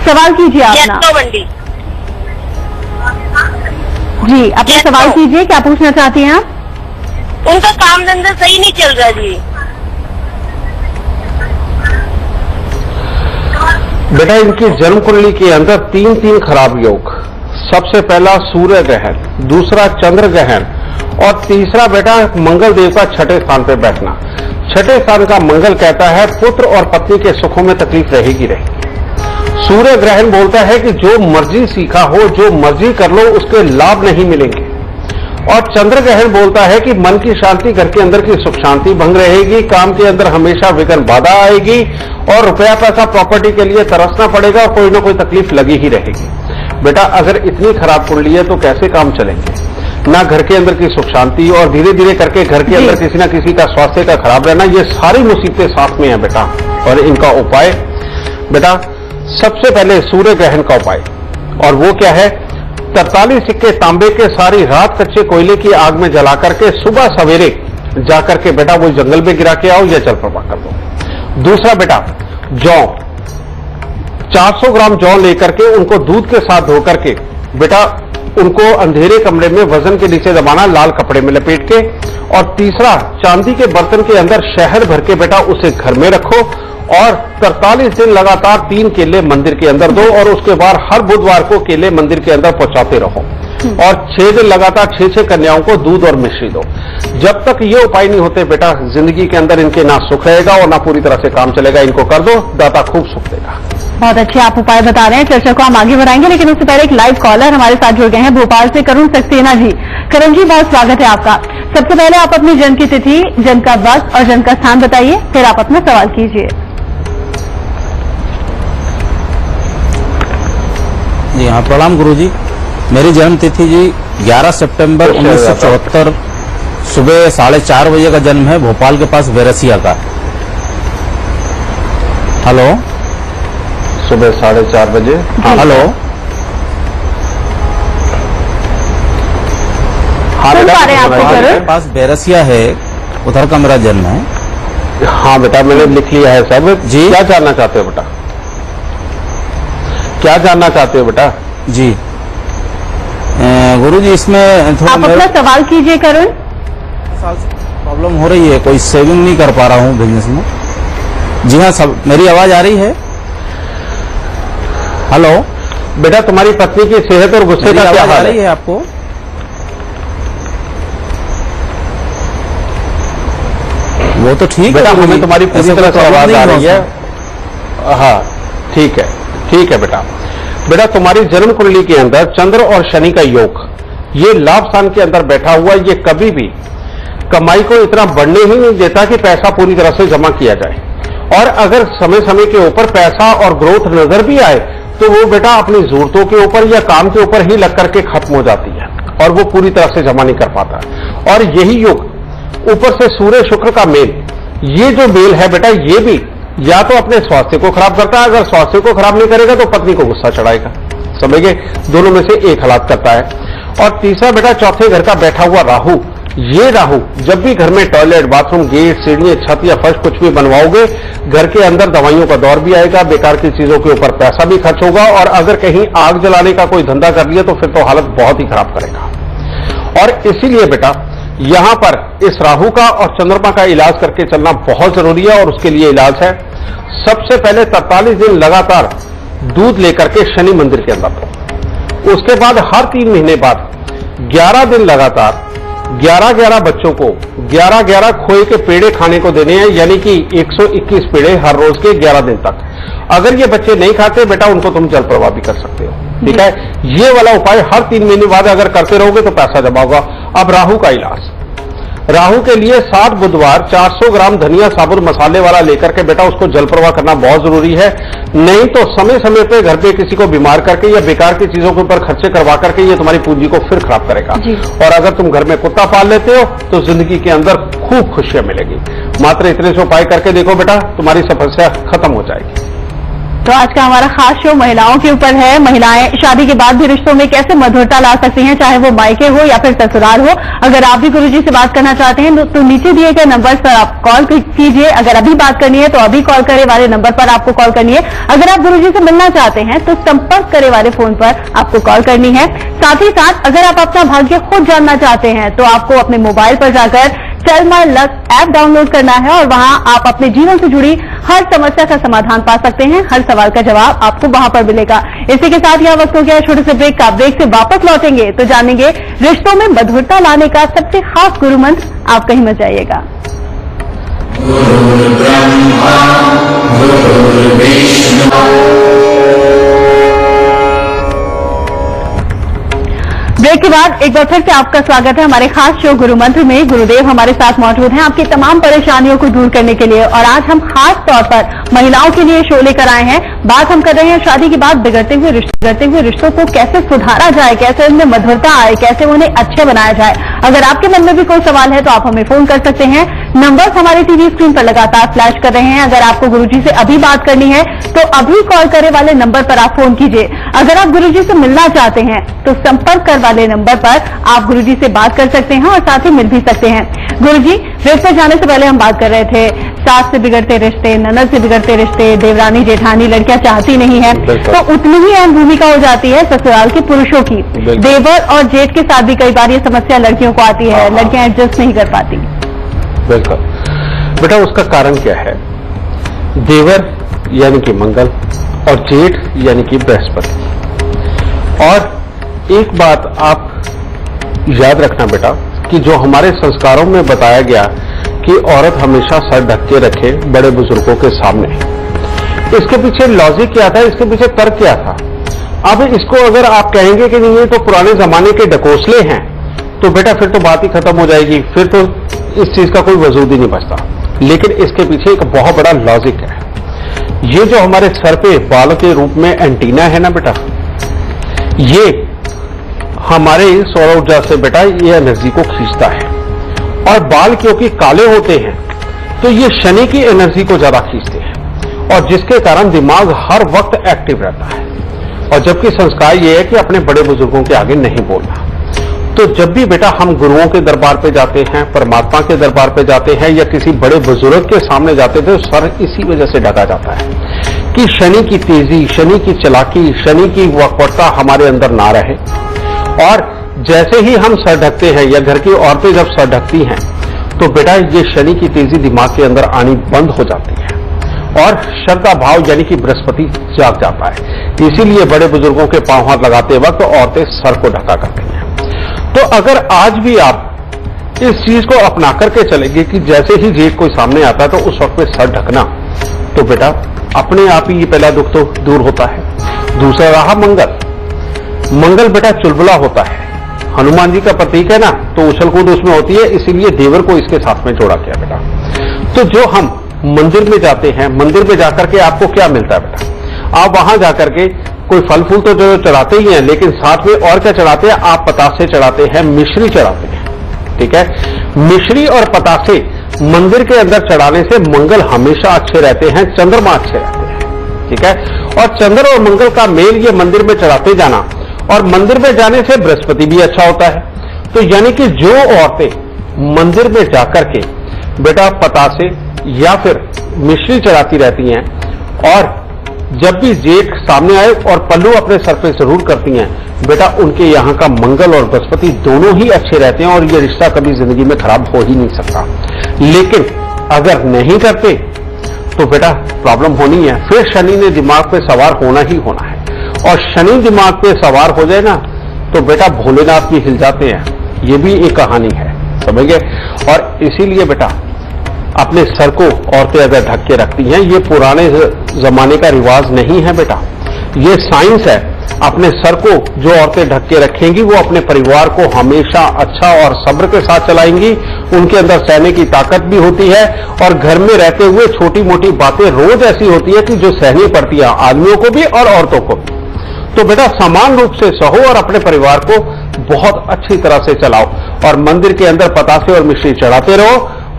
S1: सवाल कीजिए अपना।
S3: जैतो मंडी।
S1: जी अपना
S3: Yes,
S1: सवाल
S3: no.
S1: कीजिए, क्या पूछना चाहती हैं आप?
S3: उनका काम धंधा सही नहीं चल रहा जी।
S2: बेटा इनकी जन्म कुंडली के अंदर 3 खराब योग। सबसे पहला सूर्य ग्रहण, दूसरा चंद्र ग्रहण, और तीसरा बेटा मंगल देव का छठे स्थान पे बैठना। छठे स्थान का मंगल कहता है पुत्र और पत्नी के सुखों में तकलीफ रहेगी। सूर्य ग्रहण बोलता है कि जो मर्जी सीखा हो, जो मर्जी कर लो, उसके लाभ नहीं मिलेंगे। और चंद्र ग्रहण बोलता है कि मन की शांति, घर के अंदर की सुख शांति भंग रहेगी, काम के अंदर हमेशा विघ्न बाधा आएगी, और रुपया पैसा प्रॉपर्टी के लिए तरसना पड़ेगा, और कोई ना कोई तकलीफ लगी ही रहेगी। बेटा अगर इतनी खराब कुंडली है तो कैसे काम चलेंगे? ना घर के अंदर की सुख शांति, और धीरे धीरे करके घर के अंदर किसी ना किसी का स्वास्थ्य का खराब रहना, ये सारी मुसीबतें साथ में है बेटा। और इनका उपाय बेटा, सबसे पहले सूर्य ग्रहण का उपाय, और वो क्या है? 43 सिक्के तांबे के सारी रात कच्चे कोयले की आग में जला करके सुबह सवेरे जाकर के बेटा वो जंगल में गिरा के आओ या जल प्रवाह कर दो। दूसरा बेटा जौ, 400 ग्राम जौ लेकर के उनको दूध के साथ धो करके बेटा उनको अंधेरे कमरे में वजन के नीचे दबाना, लाल कपड़े में लपेट के। और तीसरा चांदी के बर्तन के अंदर शहद भर के बेटा उसे घर में रखो, और 43 दिन लगातार 3 केले मंदिर के अंदर दो, और उसके बाद हर बुधवार को केले मंदिर के अंदर पहुंचाते रहो, और 6 दिन लगातार 6 कन्याओं को दूध और मिश्री दो। जब तक ये उपाय नहीं होते बेटा, जिंदगी के अंदर इनके ना सुख रहेगा और ना पूरी तरह से काम चलेगा। इनको कर दो, दाता खूब सुख देगा।
S1: बहुत अच्छे आप उपाय बता रहे हैं। चर्चा को हम आगे बढ़ाएंगे, लेकिन उससे पहले एक लाइव कॉलर हमारे साथ जुड़ गए हैं भोपाल से, करुण सक्सेना जी। करुण जी, बहुत स्वागत है आपका। सबसे पहले आप अपनी जन्म की तिथि, जन्म का वक्त और जन्म का स्थान बताइए, फिर आप अपना सवाल कीजिए।
S4: जी हाँ, प्रणाम गुरुजी। मेरी जन्म तिथि जी 11 सितंबर 1974 सुबह 4:30 बजे का जन्म है, भोपाल के पास वेरसिया का। हेलो,
S2: सुबह 4:30 बजे।
S4: हाँ, हेलो।
S1: सुन पा रहे हैं आपको
S4: भोपाल के
S1: करुण?
S4: पास वेरसिया है, उधर का मेरा जन्म है।
S2: हाँ बेटा, मैंने लिख लिया है सब।
S4: जी।
S2: क्या जानना चाहते हो बेटा? क्या जानना चाहते हो बेटा?
S4: जी गुरुजी, इसमें थोड़ा
S1: आप अपना सवाल कीजिए करुण।
S4: प्रॉब्लम हो रही है, कोई सेविंग नहीं कर पा रहा हूँ बिजनेस में। जी हाँ, सब मेरी आवाज आ रही है? हेलो।
S2: बेटा तुम्हारी पत्नी की सेहत और गुस्से
S4: मेरी
S2: का क्या
S4: आवाज आ
S2: हाल
S4: रही
S2: है?
S4: है आपको? वो तो ठीक
S2: बेटा
S4: है,
S2: हमें तुम्हारी पूरी
S4: ऐसा
S2: तरह से
S4: कोई
S2: आवाज
S4: प्रॉब्लम
S2: आ
S4: नहीं
S2: रही है। हाँ ठीक है बेटा। बेटा तुम्हारी जन्म कुंडली के अंदर चंद्र और शनि का योग, ये लाभ स्थान के अंदर बैठा हुआ, ये कभी भी कमाई को इतना बढ़ने ही नहीं देता कि पैसा पूरी तरह से जमा किया जाए। और अगर समय समय के ऊपर पैसा और ग्रोथ नजर भी आए तो वो बेटा अपनी जरूरतों के ऊपर या काम के ऊपर ही लग करके खत्म हो जाती है और वो पूरी तरह से जमा नहीं कर पाता। और यही योग ऊपर से सूर्य शुक्र का मेल, ये जो मेल है बेटा, ये भी या तो अपने स्वास्थ्य को खराब करता है, अगर स्वास्थ्य को खराब नहीं करेगा तो पत्नी को गुस्सा चढ़ाएगा, समझ गए? दोनों में से एक हालात करता है। और तीसरा बेटा चौथे घर का बैठा हुआ राहु, ये राहु जब भी घर में टॉयलेट, बाथरूम, गेट, सीढ़ियां, छत या फर्श कुछ भी बनवाओगे, घर के अंदर दवाइयों का दौर भी आएगा, बेकार की चीजों के ऊपर पैसा भी खर्च होगा, और अगर कहीं आग जलाने का कोई धंधा कर लिया तो फिर तो हालत बहुत ही खराब करेगा। और इसीलिए बेटा यहां पर इस राहु का और चंद्रमा का इलाज करके चलना बहुत जरूरी है। और उसके लिए इलाज है, सबसे पहले 43 दिन लगातार दूध लेकर के शनि मंदिर के अंदर दो। उसके बाद हर 3 महीने बाद 11 दिन लगातार 11 बच्चों को 11 खोए के पेड़े खाने को देने हैं, यानी कि 121 पेड़े हर रोज के 11 दिन तक। अगर ये बच्चे नहीं खाते बेटा, उनको तुम जल प्रवाह भी कर सकते हो, ठीक है? ये वाला उपाय हर 3 महीने बाद अगर करते रहोगे तो पैसा जमा होगा। अब राहु का इलाज, राहु के लिए 7 बुधवार 400 ग्राम धनिया साबुत मसाले वाला लेकर के बेटा उसको जल प्रवाह करना बहुत जरूरी है। नहीं तो समय समय पे घर पे किसी को बीमार करके या बेकार की चीजों के ऊपर खर्चे करवा करके ये तुम्हारी पूंजी को फिर खराब करेगा। और अगर तुम घर में कुत्ता पाल लेते हो तो जिंदगी के अंदर खूब खुशियां मिलेगी। मात्र इतने से उपाय करके देखो बेटा, तुम्हारी समस्या खत्म हो जाएगी।
S1: तो आज का हमारा खास शो महिलाओं के ऊपर है। महिलाएं शादी के बाद भी रिश्तों में कैसे मधुरता ला सकती हैं, चाहे वो मायके हो या फिर ससुराल हो। अगर आप भी गुरुजी से बात करना चाहते हैं तो नीचे दिए गए नंबर पर आप कॉल कीजिए। अगर अभी बात करनी है तो अभी कॉल करे वाले नंबर पर आपको कॉल करनी है। अगर आप गुरुजी से मिलना चाहते हैं तो संपर्क करे वाले फोन पर आपको कॉल करनी है। साथ ही साथ अगर आप अपना भाग्य खुद जानना चाहते हैं तो आपको अपने मोबाइल पर जाकर Tell My Luck app download करना है और वहां आप अपने जीवन से जुड़ी हर समस्या का समाधान पा सकते हैं। हर सवाल का जवाब आपको वहां पर मिलेगा। इसी के साथ यह वक्त हो गया छोटे से ब्रेक का। ब्रेक से वापस लौटेंगे तो जानेंगे रिश्तों में मधुरता लाने का सबसे खास गुरु मंत्र। आप कहीं मत जाइएगा। ब्रेक के बाद एक बार फिर से आपका स्वागत है हमारे खास शो गुरु मंत्र में। गुरुदेव हमारे साथ मौजूद हैं आपकी तमाम परेशानियों को दूर करने के लिए। और आज हम खास तौर पर महिलाओं के लिए शो लेकर आए हैं। बात हम कर रहे हैं शादी के बाद बिगड़ते हुए रिश्तों को कैसे सुधारा जाए, कैसे उनमें मधुरता आए, कैसे उन्हें अच्छे बनाया जाए। अगर आपके मन में भी कोई सवाल है तो आप हमें फोन कर सकते हैं। नंबर हमारी टीवी स्क्रीन पर लगातार फ्लैश कर रहे हैं। अगर आपको गुरुजी से अभी बात करनी है तो अभी कॉल करे वाले नंबर पर आप फोन कीजिए। अगर आप गुरुजी से मिलना चाहते हैं तो संपर्क कर वाले नंबर पर आप गुरुजी से बात कर सकते हैं और साथ ही मिल भी सकते हैं। गुरुजी, ब्रेक पर जाने से पहले हम बात कर रहे थे सास से बिगड़ते रिश्ते, ननद से बिगड़ते रिश्ते, देवरानी जेठानी लड़कियां चाहती नहीं है तो उतनी ही अहम भूमिका हो जाती है ससुराल के पुरुषों की। देवर और जेठ के साथ भी कई बार ये समस्या लड़कियों को आती है, लड़कियां एडजस्ट नहीं कर पाती।
S2: बिल्कुल बेटा, उसका कारण क्या है? देवर यानी कि मंगल और जेठ यानी कि बृहस्पति। और एक बात आप याद रखना बेटा कि जो हमारे संस्कारों में बताया गया कि औरत हमेशा सर ढक के रखे बड़े बुजुर्गों के सामने, इसके पीछे लॉजिक क्या था, इसके पीछे तर्क क्या था? अब इसको अगर आप कहेंगे कि नहीं ये तो पुराने जमाने के ढकोसले हैं तो बेटा फिर तो बात ही खत्म हो जाएगी, फिर तो इस चीज का कोई वजूद ही नहीं बचता। लेकिन इसके पीछे एक बहुत बड़ा लॉजिक है। ये जो हमारे सर पे बाल के रूप में एंटीना है ना बेटा, ये हमारे सौर ऊर्जा से बेटा ये एनर्जी को खींचता है। और बाल क्योंकि काले होते हैं तो ये शनि की एनर्जी को ज्यादा खींचते हैं और जिसके कारण दिमाग हर वक्त एक्टिव रहता है। और जबकि संस्कार ये है कि अपने बड़े बुजुर्गों के आगे नहीं बोलना। तो जब भी बेटा हम गुरुओं के दरबार पे जाते हैं, परमात्मा के दरबार पे जाते हैं या किसी बड़े बुजुर्ग के सामने जाते थे, सर इसी वजह से ढका जाता है कि शनि की तेजी, शनि की चालाकी, शनि की वक्रता हमारे अंदर ना रहे। और जैसे ही हम सर ढकते हैं या घर की औरतें जब सर ढकती हैं तो बेटा ये शनि की तेजी दिमाग के अंदर आनी बंद हो जाती है और श्रद्धा भाव यानी कि बृहस्पति जाग जाता है। इसीलिए बड़े बुजुर्गों के पांव हाथ लगाते वक्त औरतें सर को ढका करती हैं। तो अगर आज भी आप इस चीज को अपना करके चलेंगे कि जैसे ही जेठ कोई सामने आता है तो उस वक्त में सर ढकना, तो बेटा अपने आप ही ये पहला दुख तो दूर होता है। दूसरा रहा मंगल। मंगल बेटा चुलबुला होता है, हनुमान जी का प्रतीक है ना, तो उछल कूद उसमें होती है, इसीलिए देवर को इसके साथ में जोड़ा गया बेटा। तो जो हम मंदिर में जाते हैं, मंदिर में जाकर के आपको क्या मिलता है बेटा? आप वहां जाकर के कोई फल फूल तो जो चढ़ाते ही हैं, लेकिन साथ में और क्या चढ़ाते हैं? आप पतासे चढ़ाते हैं, मिश्री चढ़ाते हैं, ठीक है। मिश्री और पतासे मंदिर के अंदर चढ़ाने से मंगल हमेशा अच्छे रहते हैं, चंद्रमा अच्छे रहते हैं, ठीक है। और चंद्र और मंगल का मेल ये मंदिर में चढ़ाते जाना, और मंदिर में जाने से बृहस्पति भी अच्छा होता है। तो यानी कि जो औरतें मंदिर में जाकर के बेटा पतासे या फिर मिश्री चढ़ाती रहती हैं, और जब भी जेठ सामने आए और पल्लू अपने सर पे जरूर करती हैं, बेटा उनके यहाँ का मंगल और बृहस्पति दोनों ही अच्छे रहते हैं और ये रिश्ता कभी जिंदगी में खराब हो ही नहीं सकता। लेकिन अगर नहीं करते तो बेटा प्रॉब्लम होनी है, फिर शनि ने दिमाग पे सवार होना ही होना है। और शनि दिमाग पे सवार हो जाए ना तो बेटा भोलेनाथ भी हिल जाते हैं, ये भी एक कहानी है, समझ गए। और इसीलिए बेटा अपने सर को औरतें अगर ढक के रखती हैं, ये पुराने जमाने का रिवाज नहीं है बेटा, ये साइंस है। अपने सर को जो औरतें ढक के रखेंगी वो अपने परिवार को हमेशा अच्छा और सब्र के साथ चलाएंगी, उनके अंदर सहने की ताकत भी होती है, और घर में रहते हुए छोटी मोटी बातें रोज ऐसी होती है कि जो सहनी पड़ती है आदमियों को भी और औरतों को भी। तो बेटा समान रूप से सहो और अपने परिवार को बहुत अच्छी तरह से चलाओ, और मंदिर के अंदर पतासे और मिश्री चढ़ाते रहो,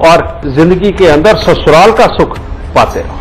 S2: और जिंदगी के अंदर ससुराल का सुख पाते रहो।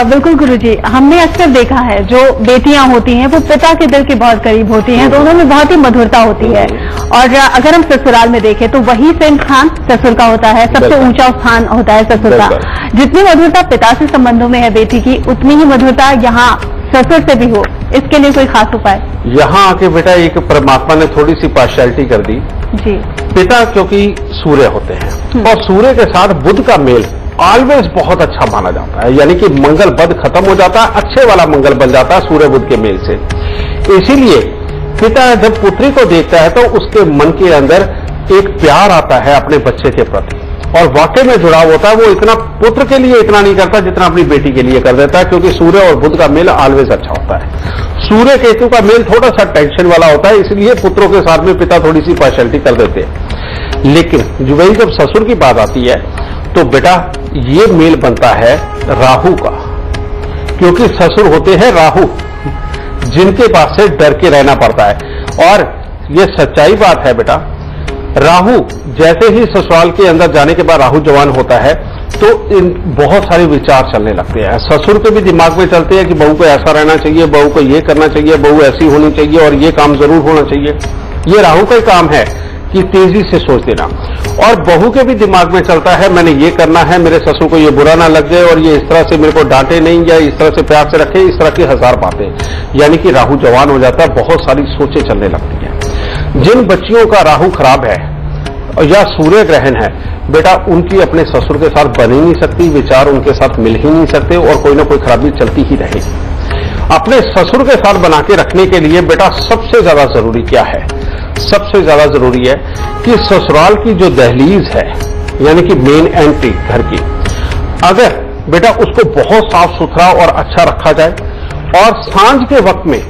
S1: बिल्कुल गुरुजी, हमने अक्सर देखा है जो बेटियां होती हैं वो पिता के दिल के बहुत करीब होती हैं, दोनों में बहुत ही मधुरता होती है। और अगर हम ससुराल में देखें तो वही सेम स्थान ससुर का होता है, सबसे ऊंचा स्थान होता है ससुर का। जितनी मधुरता पिता से संबंधों में है बेटी की, उतनी ही मधुरता यहाँ ससुर से भी हो, इसके लिए कोई खास उपाय?
S2: यहाँ आके बेटा एक परमात्मा ने थोड़ी सी पार्शियलिटी कर दी
S1: जी।
S2: पिता क्योंकि सूर्य होते हैं, और सूर्य के साथ बुध का मेल ऑलवेज बहुत अच्छा माना जाता है, यानी कि मंगल बद खत्म हो जाता है, अच्छे वाला मंगल बन जाता है सूर्य बुध के मेल से। इसीलिए पिता जब पुत्री को देखता है तो उसके मन के अंदर एक प्यार आता है अपने बच्चे के प्रति, और वाकई में जुड़ाव होता है। वो इतना पुत्र के लिए इतना नहीं करता जितना अपनी बेटी के लिए कर देता है, क्योंकि सूर्य और बुध का मेल ऑलवेज अच्छा होता है। सूर्य केतु का मेल थोड़ा सा टेंशन वाला होता है, इसलिए पुत्रों के साथ में पिता थोड़ी सी पार्शियलिटी कर देते हैं। लेकिन वही जब ससुर की बात आती है तो बेटा ये मेल बनता है राहु का, क्योंकि ससुर होते हैं राहु, जिनके पास से डर के रहना पड़ता है। और ये सच्चाई बात है बेटा, राहु जैसे ही ससुराल के अंदर जाने के बाद राहु जवान होता है तो इन बहुत सारे विचार चलने लगते हैं। ससुर के भी दिमाग में चलते हैं कि बहू को ऐसा रहना चाहिए, बहू को ये करना चाहिए, बहू ऐसी होनी चाहिए, और ये काम जरूर होना चाहिए। ये राहु का ही काम है कि तेजी से सोच देना। और बहू के भी दिमाग में चलता है मैंने ये करना है, मेरे ससुर को ये बुरा ना लग जाए, और ये इस तरह से मेरे को डांटे नहीं, या इस तरह से प्यार से रखे, इस तरह की हजार बातें। यानी कि राहु जवान हो जाता है, बहुत सारी सोचें चलने लगती हैं। जिन बच्चियों का राहु खराब है या सूर्य ग्रहण है बेटा, उनकी अपने ससुर के साथ बन ही नहीं सकती, विचार उनके साथ मिल ही नहीं सकते, और कोई ना कोई खराबी चलती ही रहेगी। अपने ससुर के साथ बना के रखने के लिए बेटा सबसे ज्यादा जरूरी क्या है? सबसे ज्यादा जरूरी है कि ससुराल की जो दहलीज है, यानी कि मेन एंट्री घर की, अगर बेटा उसको बहुत साफ सुथरा और अच्छा रखा जाए, और सांझ के वक्त में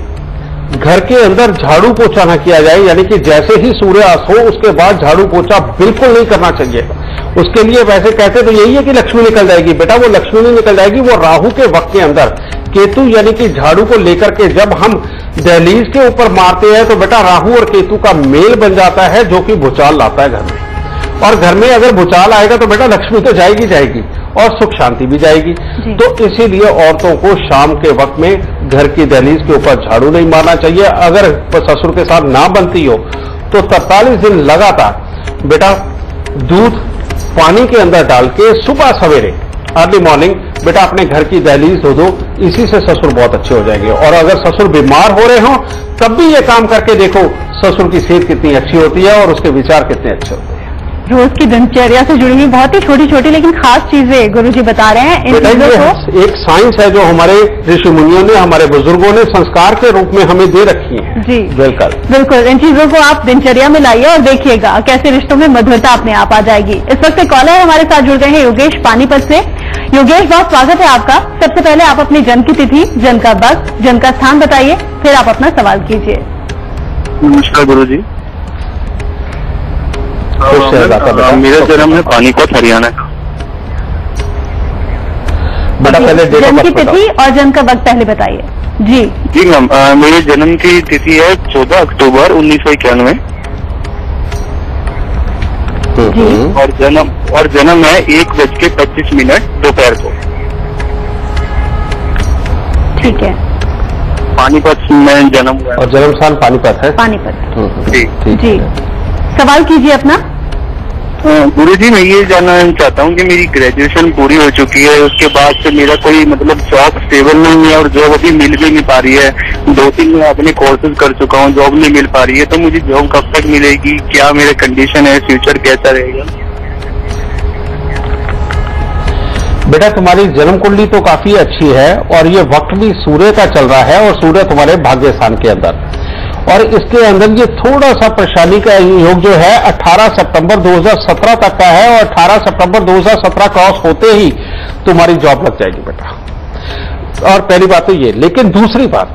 S2: घर के अंदर झाड़ू पोछा न किया जाए, यानी कि जैसे ही सूर्यास्त हो उसके बाद झाड़ू पोछा बिल्कुल नहीं करना चाहिए। उसके लिए वैसे कहते तो यही है कि लक्ष्मी निकल जाएगी, बेटा वो लक्ष्मी नहीं निकल जाएगी, वो राहु के वक्त के अंदर केतु यानी कि झाड़ू को लेकर के जब हम दहलीज के ऊपर मारते हैं तो बेटा राहु और केतु का मेल बन जाता है, जो कि भूचाल लाता है घर में। और घर में अगर भूचाल आएगा तो बेटा लक्ष्मी तो जाएगी जाएगी, और सुख शांति भी जाएगी। तो इसीलिए औरतों को शाम के वक्त में घर की दहलीज के ऊपर झाड़ू नहीं मारना चाहिए। अगर ससुर के साथ ना बनती हो तो 43 दिन लगातार बेटा दूध पानी के अंदर डाल के सुबह सवेरे अर्ली मॉर्निंग बेटा अपने घर की दहलीज धो दो, इसी से ससुर बहुत अच्छे हो जाएंगे। और अगर ससुर बीमार हो रहे हो तब भी ये काम करके देखो, ससुर की सेहत कितनी अच्छी होती है और उसके विचार कितने अच्छे होते हैं।
S1: रोज की दिनचर्या से जुड़ी हुई बहुत ही छोटी छोटी लेकिन खास चीजें गुरुजी बता रहे हैं। इन
S2: बेटा
S1: चीजों को
S2: ये एक साइंस है जो हमारे ऋषि मुनियों ने, हमारे बुजुर्गों ने संस्कार के रूप में हमें दे रखी है।
S1: जी
S2: बिल्कुल
S1: इन चीजों को आप दिनचर्या में लाइए और देखिएगा कैसे रिश्तों में मधुरता अपने आप आ जाएगी। इस वक्त एक कॉलर हमारे साथ जुड़ गए हैं, योगेश पानीपत से। योगेश, बहुत स्वागत है आपका। सबसे पहले आप अपनी जन्म की तिथि, जन्म का वक्त, जन्म का स्थान बताइए, फिर आप अपना सवाल कीजिए।
S5: नमस्कार गुरु जी। मेरा जन्म है पानीपत, हरियाणा का।
S2: बेटा पहले डेट ऑफ
S1: जन्म की
S2: बर्थ
S1: तिथि और जन्म का वक्त पहले बताइए। जी
S5: मैम, मेरे जन्म की तिथि है 14 अक्टूबर 1991 और जन्म है 1:25 दोपहर को।
S1: ठीक है।
S5: पानीपत में जन्म हुआ
S2: और जन्म स्थान पानीपत है।
S1: पानीपत।
S5: जी।
S2: ठीक
S1: जी, सवाल कीजिए अपना।
S5: गुरु जी, मैं ये जानना चाहता हूँ कि मेरी ग्रेजुएशन पूरी हो चुकी है, उसके बाद से मेरा कोई मतलब जॉब स्टेबल नहीं है और जॉब अभी मिल भी नहीं पा रही है। 2-3 मैं अपने कोर्सेज कर चुका हूँ, जॉब नहीं मिल पा रही है, तो मुझे जॉब कब तक मिलेगी? क्या मेरा कंडीशन है? फ्यूचर कैसा रहेगा?
S2: बेटा तुम्हारी जन्म कुंडली तो काफी अच्छी है और ये वक्त भी सूर्य का चल रहा है और सूर्य तुम्हारे भाग्य स्थान के अंदर, और इसके अंदर ये थोड़ा सा परेशानी का योग जो है 18 सितंबर 2017 तक का है, और 18 सितंबर 2017 क्रॉस होते ही तुम्हारी जॉब लग जाएगी बेटा। और पहली बात तो ये, लेकिन दूसरी बात,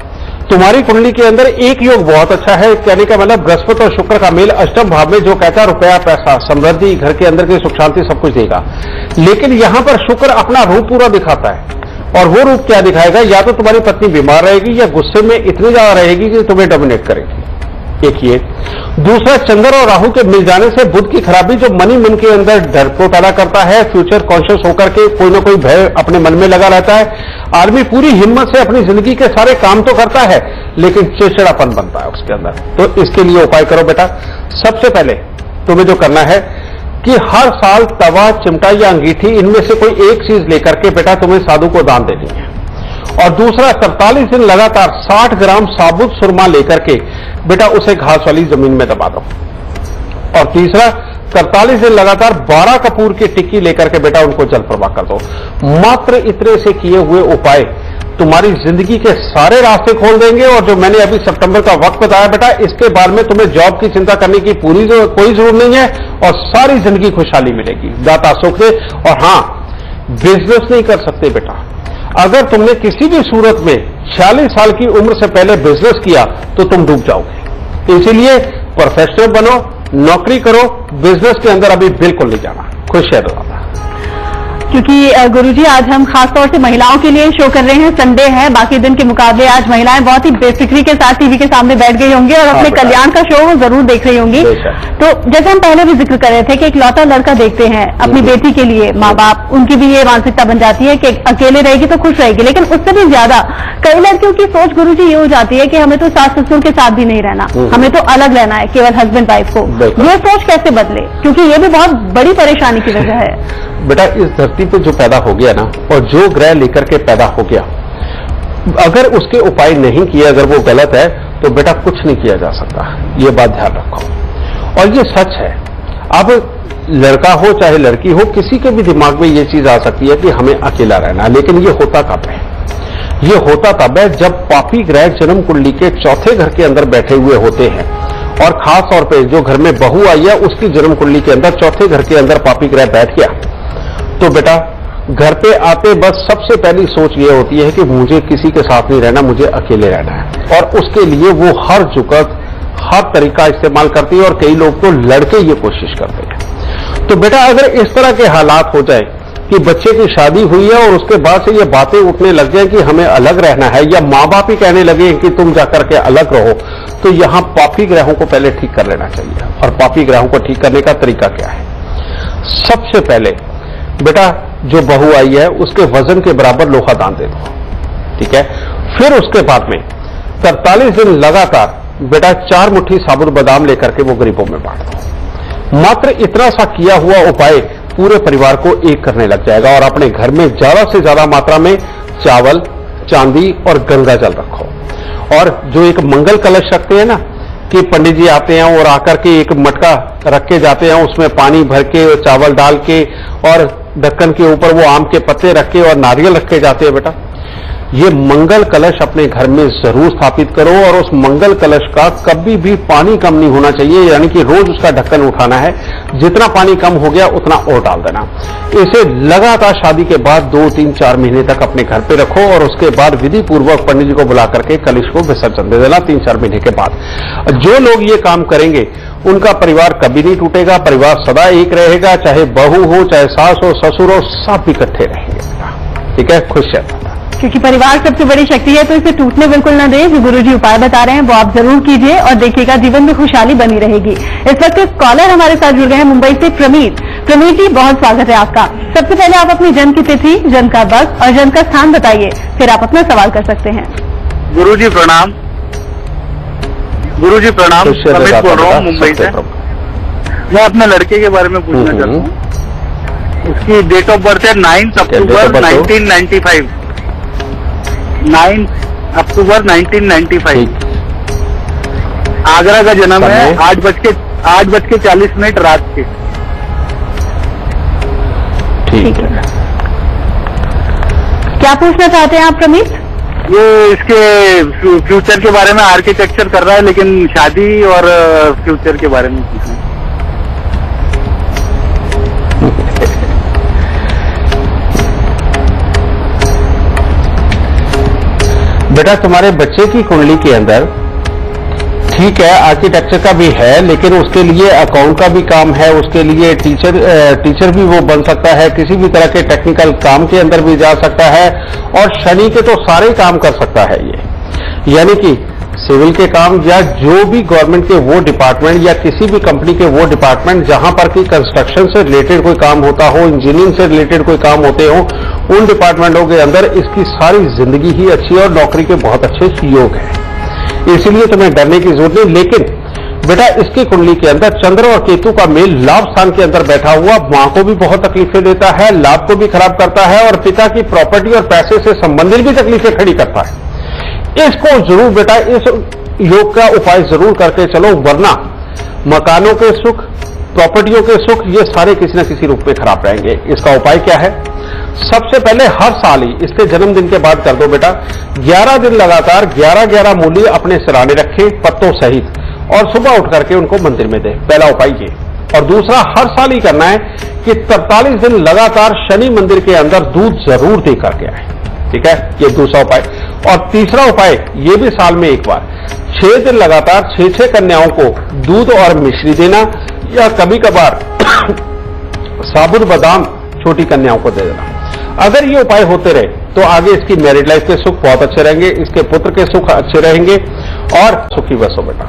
S2: तुम्हारी कुंडली के अंदर एक योग बहुत अच्छा है। कहने का मतलब बृहस्पति और शुक्र का मेल अष्टम भाव में, जो कहता है रुपया, पैसा, समृद्धि, घर के अंदर की सुख शांति सब कुछ देगा। लेकिन यहां पर शुक्र अपना रूप पूरा दिखाता है, और वो रूप क्या दिखाएगा? या तो तुम्हारी पत्नी बीमार रहेगी या गुस्से में इतनी ज्यादा रहेगी कि तुम्हें डोमिनेट करेगी। एक ये। दूसरा, चंद्र और राहु के मिल जाने से बुध की खराबी, जो मन के अंदर डर को पैदा करता है, फ्यूचर कॉन्शियस होकर के कोई ना कोई भय अपने मन में लगा रहता है। आदमी पूरी हिम्मत से अपनी जिंदगी के सारे काम तो करता है लेकिन चिड़चिड़ापन बनता है उसके अंदर। तो इसके लिए उपाय करो बेटा। सबसे पहले तुम्हें जो करना है कि हर साल तवा, चिमटा या अंगीठी, इनमें से कोई एक चीज लेकर के बेटा तुम्हें साधु को दान देनी है। और दूसरा, 43 दिन लगातार 60 ग्राम साबुत सुरमा लेकर के बेटा उसे घास वाली जमीन में दबा दो। और तीसरा, 43 दिन लगातार 12 कपूर की टिक्की लेकर के बेटा उनको जल प्रवाह कर दो। मात्र इतने से किए हुए उपाय तुम्हारी जिंदगी के सारे रास्ते खोल देंगे। और जो मैंने अभी सितंबर का वक्त बताया बेटा, इसके बाद में तुम्हें जॉब की चिंता करने की कोई जरूरत नहीं है और सारी जिंदगी खुशहाली मिलेगी, दाता सुख दे। और हां, बिजनेस नहीं कर सकते बेटा। अगर तुमने किसी भी सूरत में 46 साल की उम्र से पहले बिजनेस किया तो तुम डूब जाओगे। इसीलिए प्रोफेशनल बनो, नौकरी करो, बिजनेस के अंदर अभी बिल्कुल नहीं जाना। खुश है दादा।
S1: क्योंकि गुरुजी आज हम खास तौर से महिलाओं के लिए शो कर रहे हैं, संडे है, बाकी दिन के मुकाबले आज महिलाएं बहुत ही बेफिक्री के साथ टीवी के सामने बैठ गई होंगी और अपने कल्याण का शो जरूर देख रही होंगी। तो जैसे हम पहले भी जिक्र कर रहे थे कि एक लौता लड़का देखते हैं अपनी बेटी के लिए, माँ बाप, उनकी भी ये मानसिकता बन जाती है कि अकेले रहेगी तो खुश रहेगी। लेकिन उससे भी ज्यादा कई लड़कियों की सोच गुरुजी ये हो जाती है कि हमें तो सास ससुर के साथ भी नहीं रहना, हमें तो अलग रहना है, केवल हस्बैंड वाइफ को। ये सोच कैसे बदले, क्योंकि ये भी बहुत बड़ी परेशानी की वजह है।
S2: बेटा, इस धरती पे जो पैदा हो गया ना, और जो ग्रह लेकर के पैदा हो गया, अगर उसके उपाय नहीं किए, अगर वो गलत है तो बेटा कुछ नहीं किया जा सकता। ये बात ध्यान रखो। और ये सच है। अब लड़का हो चाहे लड़की हो, किसी के भी दिमाग में ये चीज आ सकती है कि हमें अकेला रहना है। लेकिन ये होता कब है? ये होता तब है जब पापी ग्रह जन्म कुंडली के चौथे घर के अंदर बैठे हुए होते हैं। और खास तौर पे जो घर में बहू आई है उसकी जन्म कुंडली के अंदर चौथे घर के अंदर पापी ग्रह बैठ गया, तो बेटा घर पे आते बस सबसे पहली सोच ये होती है कि मुझे किसी के साथ नहीं रहना, मुझे अकेले रहना है। और उसके लिए वो हर जुगत, हर तरीका इस्तेमाल करती है, और कई लोग तो लड़के ये कोशिश करते हैं। तो बेटा अगर इस तरह के हालात हो जाए कि बच्चे की शादी हुई है और उसके बाद से ये बातें उठने लग जाए कि हमें अलग रहना है, या माँ बाप ही कहने लगे कि तुम जाकर के अलग रहो, तो यहां पापी ग्रहों को पहले ठीक कर लेना चाहिए। और पापी ग्रहों को ठीक करने का तरीका क्या है? सबसे पहले बेटा जो बहू आई है उसके वजन के बराबर लोहा दान दे दो, ठीक है। फिर उसके बाद में 43 दिन लगातार बेटा 4 मुट्ठी साबुत बादाम लेकर के वो गरीबों में बांट दो। मात्र इतना सा किया हुआ उपाय पूरे परिवार को एक करने लग जाएगा। और अपने घर में ज्यादा से ज्यादा मात्रा में चावल, चांदी और गंगा जल रखो। और जो एक मंगल कलश रखते हैं ना, कि पंडित जी आते हैं और आकर के एक मटका रख के जाते हैं, उसमें पानी भर के चावल डाल के और ढक्कन के ऊपर वो आम के पत्ते रख के और नारियल रख के जाते हैं। बेटा ये मंगल कलश अपने घर में जरूर स्थापित करो और उस मंगल कलश का कभी भी पानी कम नहीं होना चाहिए, यानी कि रोज उसका ढक्कन उठाना है, जितना पानी कम हो गया उतना और डाल देना। इसे लगातार शादी के बाद 2, 3, 4 महीने तक अपने घर पे रखो और उसके बाद विधि पूर्वक पंडित जी को बुला करके कलश को विसर्जन दे देना 3-4 महीने के बाद। जो लोग ये काम करेंगे उनका परिवार कभी नहीं टूटेगा, परिवार सदा एक रहेगा, चाहे बहू हो, चाहे सास हो, ससुर हो, सब इकट्ठे रहेंगे। ठीक है, खुश रहना।
S1: क्योंकि परिवार सबसे बड़ी शक्ति है, तो इसे टूटने बिल्कुल न दें। जो गुरुजी उपाय बता रहे हैं वो आप जरूर कीजिए और देखिएगा जीवन में खुशहाली बनी रहेगी। इस वक्त एक कॉलर हमारे साथ जुड़ गए हैं मुंबई से, प्रमीत। प्रमीत जी, बहुत स्वागत है आपका। सबसे पहले आप अपनी जन्म की तिथि, जन्म का वक्त और जन्म का स्थान बताइए, फिर आप अपना सवाल कर सकते हैं।
S5: गुरुजी प्रणाम। गुरुजी प्रणाम, अमित बोल रहा हूँ मुंबई से। मैं अपने लड़के के बारे में पूछना चाहता हूँ। उसकी डेट ऑफ बर्थ है 9 अक्टूबर 1995। 9 अक्टूबर 1995। आगरा का जन्म है, 8:40 रात के।
S2: ठीक है,
S1: क्या पूछना चाहते हैं आप प्रमीत?
S5: ये इसके फ्यूचर के बारे में आर्किटेक्चर कर रहा है, लेकिन शादी और फ्यूचर के बारे में पूछना।
S2: बेटा तुम्हारे बच्चे की कुंडली के अंदर ठीक है आर्किटेक्चर का भी है, लेकिन उसके लिए अकाउंट का भी काम है, उसके लिए टीचर भी वो बन सकता है, किसी भी तरह के टेक्निकल काम के अंदर भी जा सकता है और शनि के तो सारे काम कर सकता है ये, यानी कि सिविल के काम या जो भी गवर्नमेंट के वो डिपार्टमेंट या किसी भी कंपनी के वो डिपार्टमेंट जहां पर कि कंस्ट्रक्शन से रिलेटेड कोई काम होता हो, इंजीनियरिंग से रिलेटेड कोई काम होते हो, उन डिपार्टमेंटों के अंदर इसकी सारी जिंदगी ही अच्छी है और नौकरी के बहुत अच्छे योग है, इसलिए तुम्हें डरने की जरूरत नहीं। लेकिन बेटा इसकी कुंडली के अंदर चंद्र और केतु का मेल लाभ स्थान के अंदर बैठा हुआ मां को भी बहुत तकलीफें देता है, लाभ को भी खराब करता है और पिता की प्रॉपर्टी और पैसे से संबंधित भी तकलीफें खड़ी करता है। इसको जरूर बेटा इस योग का उपाय जरूर करके चलो, वरना मकानों के सुख, प्रॉपर्टियों के सुख ये सारे किसी न किसी रूप में खराब रहेंगे। इसका उपाय क्या है? सबसे पहले हर साल ही इसके जन्मदिन के बाद कर दो बेटा, 11 दिन लगातार 11 मूली अपने सिराने रखे पत्तों सहित और सुबह उठ करके उनको मंदिर में दे, पहला उपाय ये। और दूसरा हर साल ही करना है कि 43 दिन लगातार शनि मंदिर के अंदर दूध जरूर दे करके आए। ठीक है, ये दूसरा उपाय। और तीसरा उपाय ये भी साल में एक बार 6 दिन लगातार 6 कन्याओं को दूध और मिश्री देना या कभी कभार साबुत बादाम छोटी कन्याओं को दे देना। अगर ये उपाय होते रहे तो आगे इसकी मैरिड लाइफ के सुख बहुत अच्छे रहेंगे, इसके पुत्र के सुख अच्छे रहेंगे और सुखी बसो बेटा।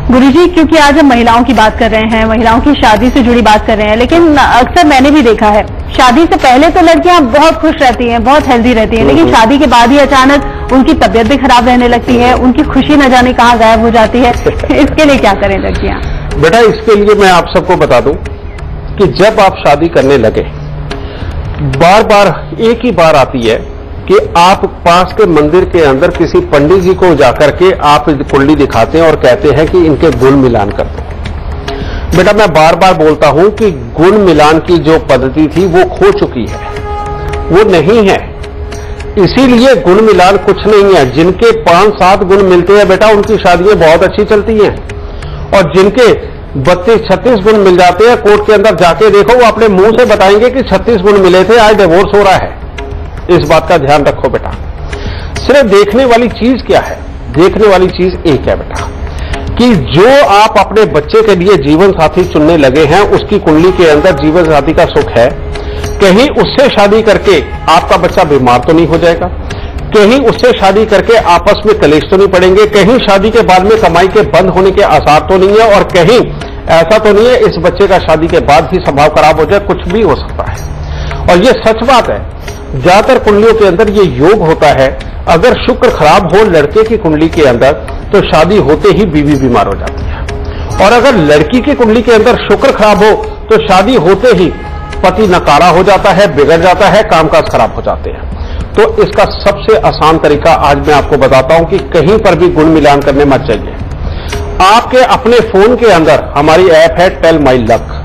S1: गुरुजी, क्योंकि आज हम महिलाओं की बात कर रहे हैं, महिलाओं की शादी से जुड़ी बात कर रहे हैं, लेकिन अक्सर मैंने भी देखा है शादी से पहले तो लड़कियां बहुत खुश रहती हैं, बहुत हेल्दी रहती हैं, लेकिन शादी के बाद ही अचानक उनकी तबीयत भी खराब रहने लगती है, उनकी खुशी न जाने कहां गायब हो जाती है। इसके लिए क्या करें लड़कियां?
S2: बेटा इसके लिए मैं आप सबको बता दूं कि जब आप शादी करने लगे बार बार एक ही बार आती है कि आप पास के मंदिर के अंदर किसी पंडित जी को जाकर के आप कुंडली दिखाते हैं और कहते हैं कि इनके गुण मिलान कर दो। बेटा मैं बार बार बोलता हूं कि गुण मिलान की जो पद्धति थी वो खो चुकी है, वो नहीं है। इसीलिए गुण मिलान कुछ नहीं है। जिनके 5-7 गुण मिलते हैं बेटा उनकी शादियां बहुत अच्छी चलती हैं, और जिनके 32-36 गुण मिल जाते हैं कोर्ट के अंदर जाके देखो, वो अपने मुंह से बताएंगे कि 36 गुण मिले थे, आज डिवोर्स हो रहा है। इस बात का ध्यान रखो बेटा। सिर्फ देखने वाली चीज क्या है? देखने वाली चीज एक है बेटा कि जो आप अपने बच्चे के लिए जीवन साथी चुनने लगे हैं उसकी कुंडली के अंदर जीवन साथी का सुख है। कहीं उससे शादी करके आपका बच्चा बीमार तो नहीं हो जाएगा, कहीं उससे शादी करके आपस में कलेश तो नहीं पड़ेंगे, कहीं शादी के बाद में कमाई के बंद होने के आसार तो नहीं है, और कहीं ऐसा तो नहीं है इस बच्चे का शादी के बाद ही स्वभाव खराब हो जाए, कुछ भी हो सकता है। और ये सच बात है, ज्यादातर कुंडलियों के अंदर ये योग होता है। अगर शुक्र खराब हो लड़के की कुंडली के अंदर तो शादी होते ही बीवी बीमार हो जाती है, और अगर लड़की की कुंडली के अंदर शुक्र खराब हो तो शादी होते ही पति नकारा हो जाता है, बिगड़ जाता है, कामकाज खराब हो जाते हैं। तो इसका सबसे आसान तरीका आज मैं आपको बताता हूं कि कहीं पर भी गुण मिलान करने मत जाइए। आपके अपने फोन के अंदर हमारी ऐप है टेल माई लक।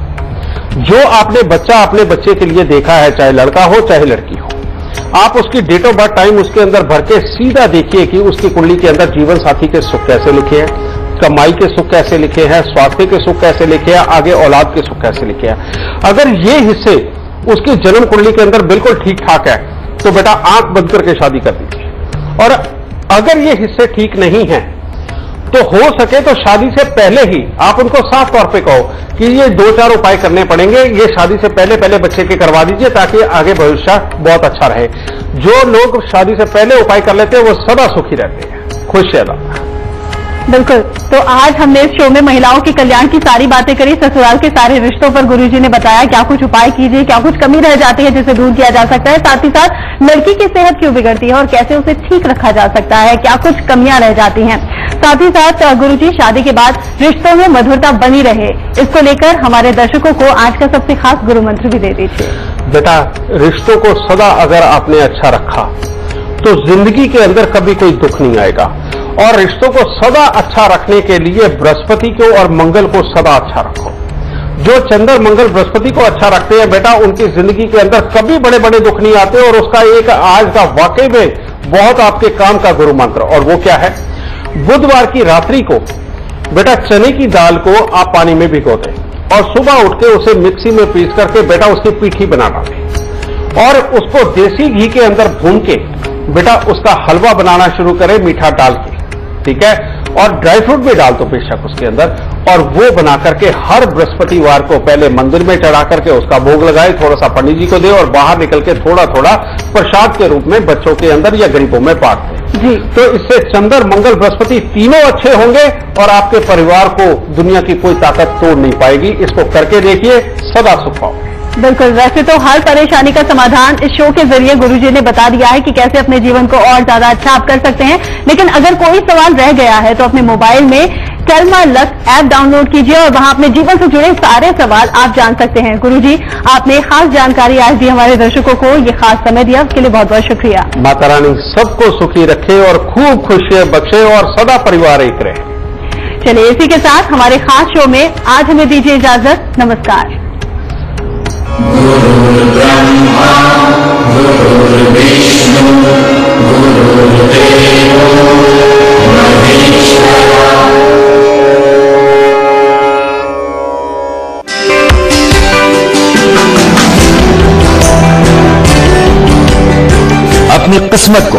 S2: जो आपने बच्चा अपने बच्चे के लिए देखा है, चाहे लड़का हो चाहे लड़की हो, आप उसकी डेट ऑफ बर्थ टाइम उसके अंदर भर के सीधा देखिए कि उसकी कुंडली के अंदर जीवन साथी के सुख कैसे लिखे हैं, कमाई के सुख कैसे लिखे हैं, स्वास्थ्य के सुख कैसे लिखे हैं, आगे औलाद के सुख कैसे लिखे हैं। अगर ये हिस्से उसकी जन्म कुंडली के अंदर बिल्कुल ठीक ठाक है तो बेटा आंख बंद करके शादी कर दीजिए। और अगर ये हिस्से ठीक नहीं है तो हो सके तो शादी से पहले ही आप उनको साफ तौर पे कहो कि ये 2-4 उपाय करने पड़ेंगे, ये शादी से पहले बच्चे के करवा दीजिए ताकि आगे भविष्य बहुत अच्छा रहे। जो लोग शादी से पहले उपाय कर लेते हैं वो सदा सुखी रहते हैं, खुश रहना।
S1: बिल्कुल। तो आज हमने इस शो में महिलाओं के कल्याण की सारी बातें करी, ससुराल के सारे रिश्तों पर गुरुजी ने बताया क्या कुछ उपाय कीजिए, क्या कुछ कमी रह जाती है जिसे दूर किया जा सकता है, साथ ही साथ लड़की की सेहत क्यों बिगड़ती है और कैसे उसे ठीक रखा जा सकता है, क्या कुछ कमियां रह जाती हैं। साथ ही साथ गुरुजी शादी के बाद रिश्तों में मधुरता बनी रहे, इसको लेकर हमारे दर्शकों को आज का सबसे खास गुरु मंत्र भी दे दीजिए।
S2: बेटा, रिश्तों को सदा अगर आपने अच्छा रखा तो जिंदगी के अंदर कभी कोई दुख नहीं आएगा। और रिश्तों को सदा अच्छा रखने के लिए बृहस्पति को और मंगल को सदा अच्छा रखो। जो चंद्र मंगल बृहस्पति को अच्छा रखते हैं बेटा, उनकी जिंदगी के अंदर कभी बड़े बड़े दुख नहीं आते। और उसका एक आज का वाकई में बहुत आपके काम का गुरु मंत्र, और वो क्या है, बुधवार की रात्रि को बेटा चने की दाल को आप पानी में भिगो दें और सुबह उठ के उसे मिक्सी में पीस करके बेटा उसकी पीठी बना डालें और उसको देसी घी के अंदर भून के बेटा उसका हलवा बनाना शुरू करें मीठा डाल के, ठीक है, और ड्राई फ्रूट भी डाल दो बेशक उसके अंदर, और वो बना करके हर बृहस्पतिवार को पहले मंदिर में चढ़ा करके उसका भोग लगाए, थोड़ा सा पंडित जी को दे और बाहर निकल के थोड़ा थोड़ा प्रसाद के रूप में बच्चों के अंदर या गरीबों में बांट दें जी। तो इससे चंद्र मंगल बृहस्पति तीनों अच्छे होंगे और आपके परिवार को दुनिया की कोई ताकत तोड़ नहीं पाएगी। इसको करके देखिए, सदा सुख पाओ।
S1: बिल्कुल। वैसे तो हर परेशानी का समाधान इस शो के जरिए गुरुजी ने बता दिया है कि कैसे अपने जीवन को और ज्यादा अच्छा आप कर सकते हैं, लेकिन अगर कोई सवाल रह गया है तो अपने मोबाइल में Tell My Luck app download कीजिए और वहां अपने जीवन से जुड़े सारे सवाल आप जान सकते हैं। गुरुजी, आपने खास जानकारी आज दी हमारे दर्शकों को, ये खास समय दिया, उसके लिए बहुत बहुत शुक्रिया।
S2: माता रानी सबको सुखी रखे और खूब खुशियां बख्शे और सदा परिवार एक रहे।
S1: चलिए, इसी के साथ हमारे खास शो में आज हमें दीजिए इजाजत। नमस्कार।
S6: गुरुर्ब्रह्मा गुरुर्विष्णु गुरुर्देवो महेश्वरः।
S7: अपनी किस्मत को